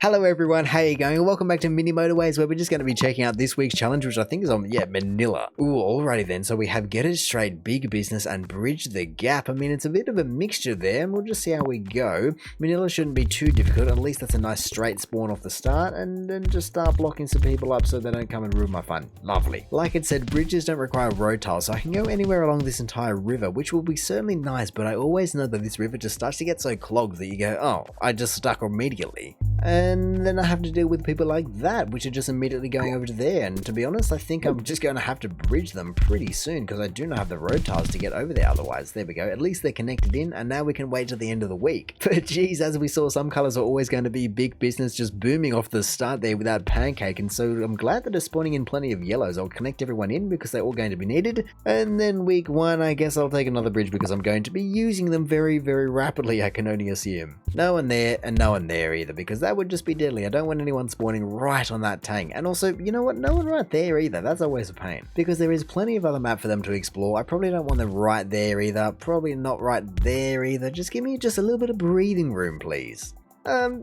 Hello everyone, how you going? Welcome back to Mini Motorways, where we're just going to be checking out this week's challenge, which I think is on, Manila. Ooh, alrighty then. So we have Get It Straight, Big Business, and Bridge the Gap. I mean, it's a bit of a mixture there, and we'll just see how we go. Manila shouldn't be too difficult. At least that's a nice straight spawn off the start, and then just start blocking some people up so they don't come and ruin my fun. Lovely. Like it said, bridges don't require road tiles, so I can go anywhere along this entire river, which will be certainly nice, but I always know that this river just starts to get so clogged that you go, oh, I just stuck immediately. And then I have to deal with people like that, which are just immediately going over to there. And to be honest, I think I'm just going to have to bridge them pretty soon, because I do not have the road tiles to get over there otherwise. There we go. At least they're connected in, and now we can wait till the end of the week. But geez, as we saw, some colors are always going to be big business, just booming off the start there without pancake. And so I'm glad that they're spawning in plenty of yellows. I'll connect everyone in because they're all going to be needed. And then week one, I guess I'll take another bridge because I'm going to be using them very, very rapidly, I can only assume. No one there and no one there either, because that would just be deadly. I don't want anyone spawning right on that tank. And also, you know what? No one right there either. That's always a pain, because there is plenty of other map for them to explore. I probably don't want them right there either. Probably not right there either. Just give me just a little bit of breathing room, please.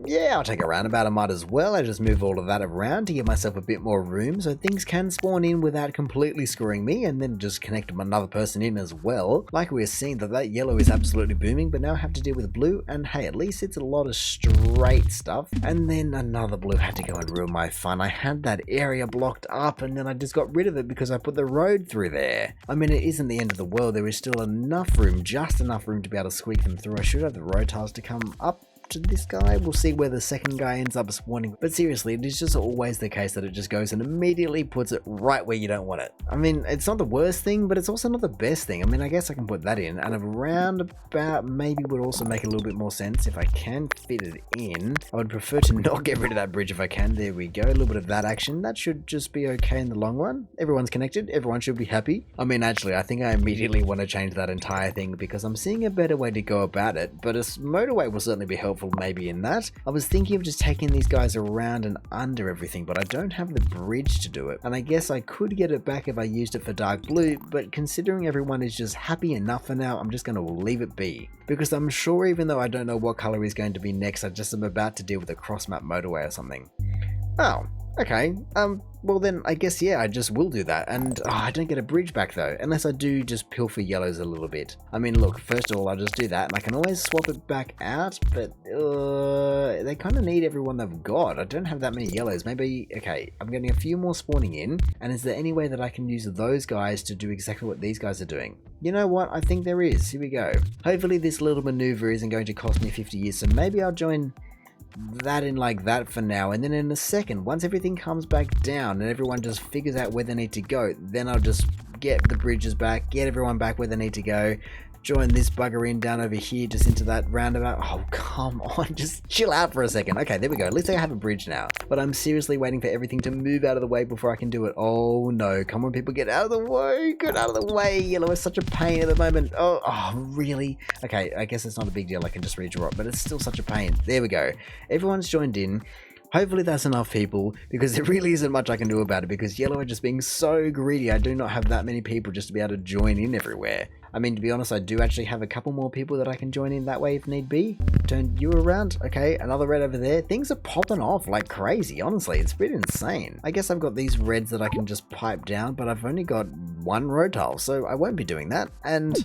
Yeah, I'll take a roundabout. I might as well. I just move all of that around to give myself a bit more room so things can spawn in without completely screwing me, and then just connect another person in as well. Like we were seeing that yellow is absolutely booming, but now I have to deal with blue, and hey, at least it's a lot of straight stuff. And then another blue had to go and ruin my fun. I had that area blocked up, and then I just got rid of it because I put the road through there. I mean, it isn't the end of the world. There is still enough room, just enough room to be able to squeak them through. I should have the road tiles to come up to this guy. We'll see where the second guy ends up spawning, but seriously, it is just always the case that it just goes and immediately puts it right where you don't want it. I mean, it's not the worst thing, but it's also not the best thing. I mean, I guess I can put that in, and a roundabout maybe would also make a little bit more sense if I can fit it in. I would prefer to not get rid of that bridge if I can. There we go, a little bit of that action. That should just be okay in the long run. Everyone's connected, everyone should be happy. I mean, actually, I think I immediately want to change that entire thing because I'm seeing a better way to go about it, but a motorway will certainly be helpful maybe in that. I was thinking of just taking these guys around and under everything, but I don't have the bridge to do it, and I guess I could get it back if I used it for dark blue, but considering everyone is just happy enough for now, I'm just going to leave it be, because I'm sure even though I don't know what color is going to be next, I just am about to deal with a cross-map motorway or something. Oh, okay, well then I guess yeah, I just will do that, and I don't get a bridge back though, unless I do just pilfer yellows a little bit. I mean, look, first of all, I'll just do that, and I can always swap it back out, but they kind of need everyone they've got. I don't have that many yellows. Maybe, okay, I'm getting a few more spawning in, and is there any way that I can use those guys to do exactly what these guys are doing? You know what? I think there is. Here we go. Hopefully this little maneuver isn't going to cost me 50 years, so maybe I'll join that in like that for now, and then in a second, once everything comes back down and everyone just figures out where they need to go, then I'll just get the bridges back, get everyone back where they need to go, join this bugger in down over here just into that roundabout. Oh, come on, just chill out for a second. Okay, there we go. At least I have a bridge now, but I'm seriously waiting for everything to move out of the way before I can do it. Oh no, come on people, get out of the way, get out of the way. Yellow is such a pain at the moment. Oh really? Okay, I guess it's not a big deal, I can just redraw it, but it's still such a pain. There we go, everyone's joined in. Hopefully that's enough people, because there really isn't much I can do about it, because yellow are just being so greedy. I do not have that many people just to be able to join in everywhere. I mean, to be honest, I do actually have a couple more people that I can join in that way if need be. Turn you around. Okay, another red over there. Things are popping off like crazy, honestly. It's pretty insane. I guess I've got these reds that I can just pipe down, but I've only got one road tile, so I won't be doing that. And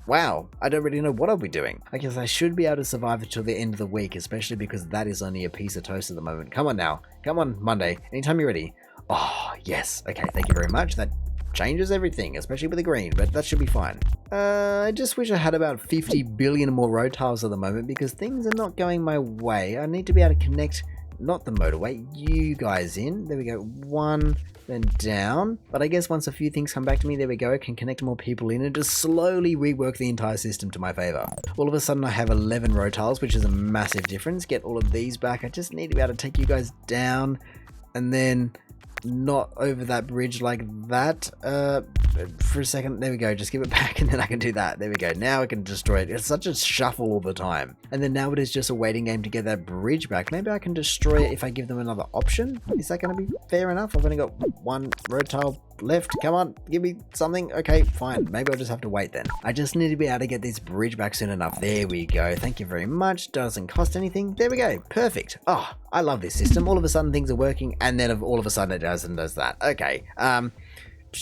wow, I don't really know what I'll be doing. I guess I should be able to survive until the end of the week, especially because that is only a piece of toast at the moment. Come on now. Come on, Monday. Anytime you're ready. Oh, yes. Okay, thank you very much. That changes everything, especially with the green, but that should be fine. I just wish I had about 50 billion more road tiles at the moment, because things are not going my way. I need to be able to connect, not the motorway, you guys in. There we go. One, then down. But I guess once a few things come back to me, there we go, I can connect more people in and just slowly rework the entire system to my favor. All of a sudden I have 11 road tiles, which is a massive difference. Get all of these back. I just need to be able to take you guys down, and then not over that bridge like that for a second. There we go, just give it back, and then I can do that. There we go, now I can destroy it. It's such a shuffle all the time, and then now it is just a waiting game to get that bridge back. Maybe I can destroy it if I give them another option. Is that going to be fair enough? I've only got one road tile left, come on, give me something. Okay, fine, maybe I'll just have to wait then. I just need to be able to get this bridge back soon enough. There we go, thank you very much. Doesn't cost anything. There we go, perfect. Oh, I love this system. All of a sudden things are working, and then all of a sudden it does that. Okay,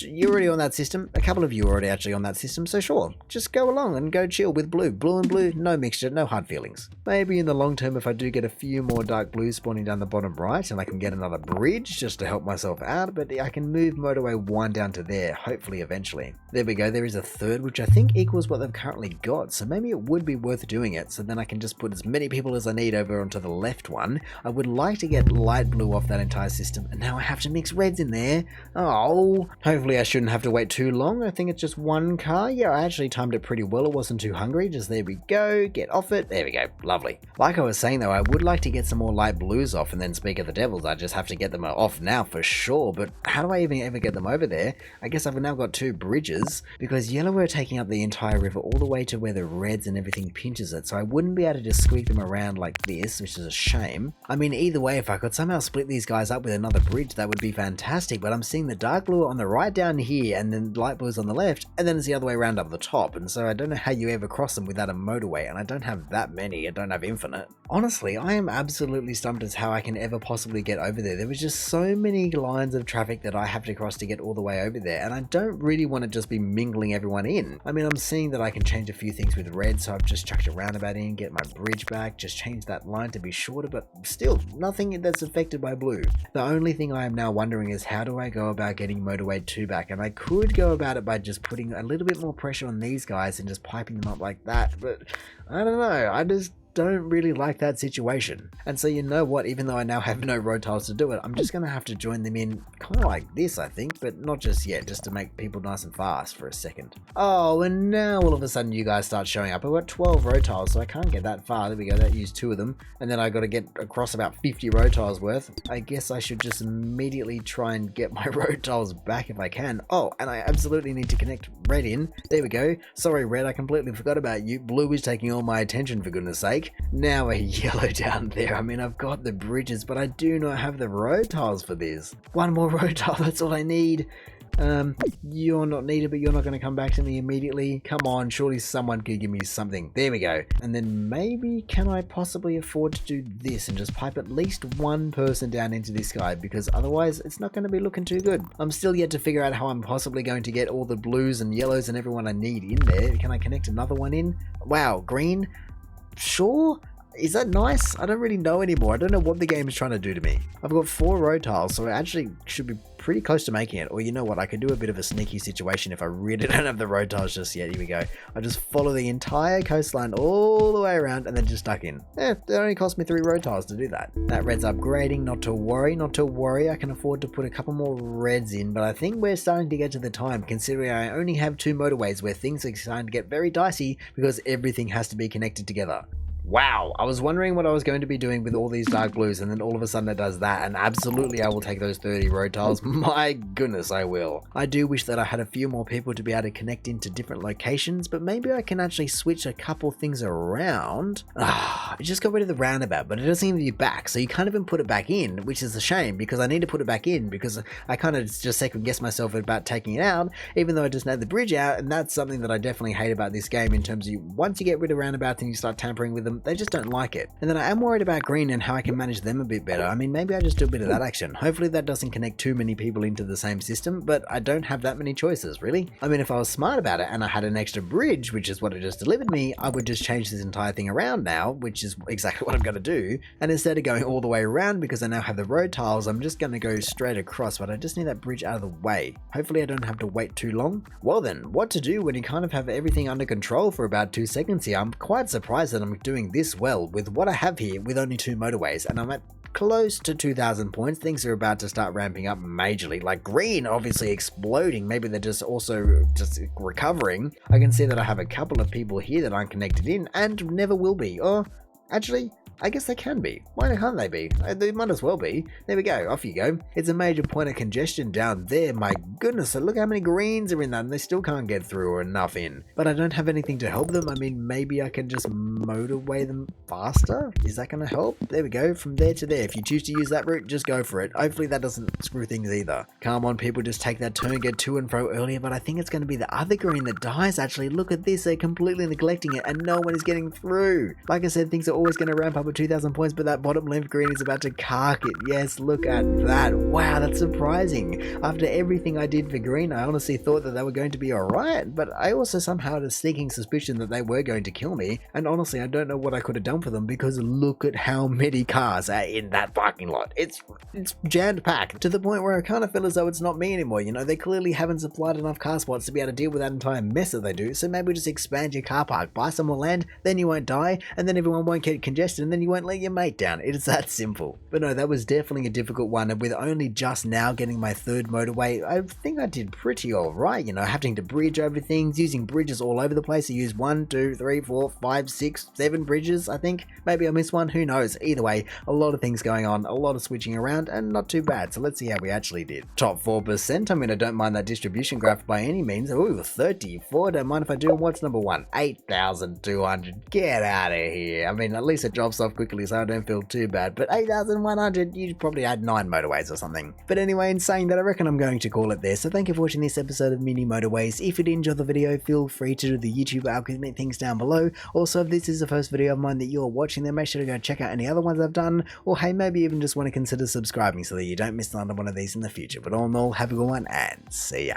you're already on that system. A couple of you are already actually on that system, so sure, just go along and go chill with blue. Blue and blue, no mixture, no hard feelings. Maybe in the long term, if I do get a few more dark blues spawning down the bottom right and I can get another bridge just to help myself out, but I can move motorway 1 down to there, hopefully eventually. There we go, there is a third, which I think equals what they've currently got, so maybe it would be worth doing it, so then I can just put as many people as I need over onto the left one. I would like to get light blue off that entire system, and now I have to mix reds in there. Oh, hopefully I shouldn't have to wait too long. I think it's just 1 car. Yeah, I actually timed it pretty well. It wasn't too hungry. Just there we go. Get off it. There we go. Lovely. Like I was saying though, I would like to get some more light blues off, and then speak of the devils, I just have to get them off now for sure. But how do I even ever get them over there? I guess I've now got 2 bridges, because yellow are taking up the entire river all the way to where the reds and everything pinches it. So I wouldn't be able to just squeak them around like this, which is a shame. I mean, either way, if I could somehow split these guys up with another bridge, that would be fantastic. But I'm seeing the dark blue on the right down here, and then light blues on the left, and then it's the other way around up the top, and so I don't know how you ever cross them without a motorway, and I don't have that many. I don't have infinite. Honestly, I am absolutely stumped as how I can ever possibly get over there. There was just so many lines of traffic that I have to cross to get all the way over there, and I don't really want to just be mingling everyone in. I mean, I'm seeing that I can change a few things with red, so I've just chucked a roundabout in, get my bridge back, just change that line to be shorter, but still nothing that's affected by blue. The only thing I am now wondering is, how do I go about getting motorway 2 back? And I could go about it by just putting a little bit more pressure on these guys and just piping them up like that, but I don't know, I just don't really like that situation. And so you know what, even though I now have no road tiles to do it, I'm just going to have to join them in kind of like this, I think, but not just yet, just to make people nice and fast for a second. Oh, and now all of a sudden you guys start showing up. I've got 12 road tiles, so I can't get that far. There we go, that used 2 of them, and then I got to get across about 50 road tiles worth. I guess I should just immediately try and get my road tiles back if I can. Oh, and I absolutely need to connect red in. There we go. Sorry red, I completely forgot about you. Blue is taking all my attention, for goodness sake. Now a yellow down there. I mean, I've got the bridges, but I do not have the road tiles for this. 1 more road tile, that's all I need. You're not needed, but you're not going to come back to me immediately. Come on, surely someone could give me something. There we go. And then maybe can I possibly afford to do this and just pipe at least 1 person down into this guy, because otherwise it's not going to be looking too good. I'm still yet to figure out how I'm possibly going to get all the blues and yellows and everyone I need in there. Can I connect another one in? Wow, green? Sure? Is that nice? I don't really know anymore. I don't know what the game is trying to do to me. I've got 4 road tiles, so I actually should be pretty close to making it. Or you know what, I could do a bit of a sneaky situation if I really don't have the road tiles just yet. Here we go. I just follow the entire coastline all the way around and then just stuck in. It only cost me 3 road tiles to do that. That red's upgrading, not to worry, not to worry. I can afford to put a couple more reds in, but I think we're starting to get to the time, considering I only have 2 motorways, where things are starting to get very dicey because everything has to be connected together. Wow, I was wondering what I was going to be doing with all these dark blues, and then all of a sudden it does that, and absolutely I will take those 30 road tiles. My goodness, I will. I do wish that I had a few more people to be able to connect into different locations, but maybe I can actually switch a couple things around. I just got rid of the roundabout, but it doesn't seem to be back, so you can't even put it back in, which is a shame, because I need to put it back in, because I kind of just second guess myself about taking it out, even though I just had the bridge out, and that's something that I definitely hate about this game, in terms of once you get rid of roundabouts and you start tampering with them, they just don't like it. And then I am worried about green and how I can manage them a bit better. I mean, maybe I just do a bit of that action. Hopefully that doesn't connect too many people into the same system, but I don't have that many choices, really. I mean, if I was smart about it and I had an extra bridge, which is what it just delivered me, I would just change this entire thing around now, which is exactly what I'm going to do. And instead of going all the way around, because I now have the road tiles, I'm just going to go straight across, but I just need that bridge out of the way. Hopefully I don't have to wait too long. Well then, what to do when you kind of have everything under control for about 2 seconds here? I'm quite surprised that I'm doing this well with what I have here with only 2 motorways, and I'm at close to 2,000 points. Things are about to start ramping up majorly, like green obviously exploding. Maybe they're just also just recovering. I can see that I have a couple of people here that aren't connected in and never will be. Or actually, I guess they can be. Why can't they be? They might as well be. There we go. Off you go. It's a major point of congestion down there. My goodness, so look how many greens are in that and they still can't get through or enough in. But I don't have anything to help them. I mean, maybe I can just motorway them faster? Is that going to help? There we go. From there to there. If you choose to use that route, just go for it. Hopefully that doesn't screw things either. Come on, people, just take that turn, get to and fro earlier. But I think it's going to be the other green that dies, actually. Look at this. They're completely neglecting it and no one is getting through. Like I said, things are always going to ramp up at 2,000 points, but that bottom left green is about to cark it. Yes, look at that. Wow, that's surprising. After everything I did for green, I honestly thought that they were going to be alright, but I also somehow had a sneaking suspicion that they were going to kill me, and honestly, I don't know what I could have done for them because look at how many cars are in that parking lot. It's jammed packed to the point where I kind of feel as though it's not me anymore. You know, they clearly haven't supplied enough car spots to be able to deal with that entire mess that they do, so maybe just expand your car park, buy some more land, then you won't die, and then everyone won't get congested, and then you won't let your mate down. It's that simple. But no, that was definitely a difficult one, and with only just now getting my third motorway, I think I did pretty alright, you know, having to bridge over things, using bridges all over the place. I used 1, 2, 3, 4, 5, 6, 7 bridges, I think. Maybe I missed one, who knows. Either way, a lot of things going on, a lot of switching around, and not too bad. So let's see how we actually did. Top 4%, I mean, I don't mind that distribution graph by any means. Ooh, 34, don't mind if I do. What's number 1? 8,200. Get out of here. I mean, at least it drops off quickly so I don't feel too bad. But 8,100, you'd probably add 9 motorways or something. But anyway, in saying that, I reckon I'm going to call it there. So thank you for watching this episode of Mini Motorways. If you did enjoy the video, feel free to do the YouTube algorithm things down below. Also, if this is the first video of mine that you're watching, then make sure to go check out any other ones I've done. Or hey, maybe even just want to consider subscribing so that you don't miss another one of these in the future. But all in all, have a good one and see ya.